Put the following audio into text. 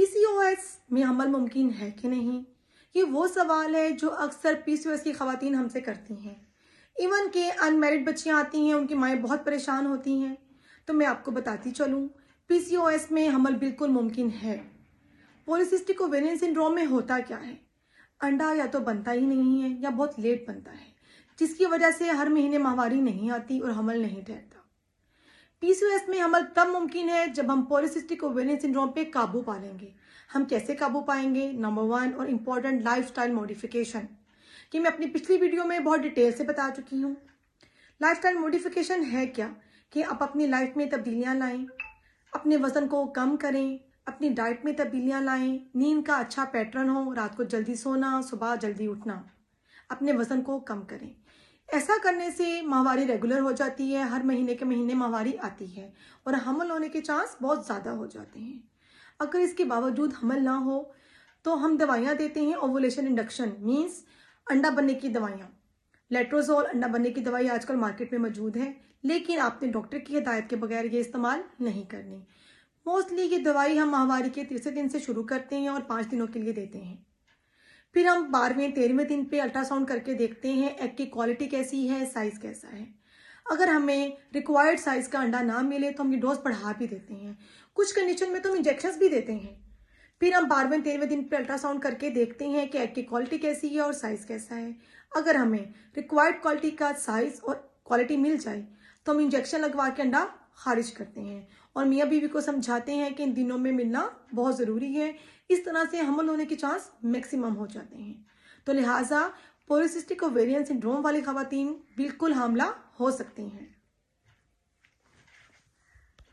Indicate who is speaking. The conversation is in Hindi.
Speaker 1: पीसीओएस में हमल मुमकिन है कि नहीं, ये वो सवाल है जो अक्सर पीसीओएस की खवातीन हमसे करती हैं। इवन के अनमैरिड बच्चियां आती हैं, उनकी माएँ बहुत परेशान होती हैं। तो मैं आपको बताती चलूँ, पीसीओएस में हमल बिल्कुल मुमकिन है। पॉलीसिस्टिक ओवेरियन सिंड्रोम में होता क्या है, अंडा या तो बनता ही नहीं है या बहुत लेट बनता है, जिसकी वजह से हर महीने माहवारी नहीं आती और हमल नहीं ठहरता। पीसीओएस में हमल तब मुमकिन है जब हम पॉलीसिस्टिक ओवेरियन सिंड्रोम पे काबू पा लेंगे। हम कैसे काबू पाएंगे? नंबर 1 और इम्पॉर्टेंट लाइफस्टाइल मॉडिफिकेशन, कि मैं अपनी पिछली वीडियो में बहुत डिटेल से बता चुकी हूँ। लाइफस्टाइल मॉडिफिकेशन है क्या कि आप अपनी लाइफ में तब्दीलियाँ लाएं, अपने वजन को कम करें, अपनी डाइट में तब्दीलियाँ लाएं, नींद का अच्छा पैटर्न हो, रात को जल्दी सोना, सुबह जल्दी उठना, अपने वजन को कम करें। ऐसा करने से माहवारी रेगुलर हो जाती है, हर महीने के महीने माहवारी आती है और हमल होने के चांस बहुत ज़्यादा हो जाते हैं। अगर इसके बावजूद हमल ना हो तो हम दवाइयाँ देते हैं, ओवुलेशन इंडक्शन मीन्स अंडा बनने की दवाइयाँ। लेट्रोजोल अंडा बनने की दवाई आजकल मार्केट में मौजूद है, लेकिन आपने डॉक्टर की हिदायत के बगैर ये इस्तेमाल नहीं करनी। मोस्टली ये दवाई हम माहवारी के तीसरे दिन से शुरू करते हैं और 5 दिनों के लिए देते हैं। फिर हम 12वें 13वें दिन पे अल्ट्रासाउंड करके देखते हैं एग की क्वालिटी कैसी है, साइज कैसा है। अगर हमें रिक्वायर्ड साइज का अंडा ना मिले तो हम ये डोज बढ़ा भी देते हैं। कुछ कंडीशन में तो हम इंजेक्शंस भी देते हैं। फिर हम 12वें 13वें दिन पे अल्ट्रासाउंड करके देखते हैं कि एग की क्वालिटी कैसी है और साइज कैसा है। अगर हमें रिक्वायर्ड क्वालिटी का साइज और क्वालिटी मिल जाए तो हम इंजेक्शन लगवा के अंडा खारिज करते हैं और मियाँ बीवी को समझाते हैं कि इन दिनों में मिलना बहुत ज़रूरी है। इस तरह से हमल होने के चांस मैक्सिमम हो जाते हैं। तो लिहाजा पॉलीसिस्टिक ओवेरियन सिंड्रोम वाली खवातीन बिल्कुल हामला हो सकती हैं।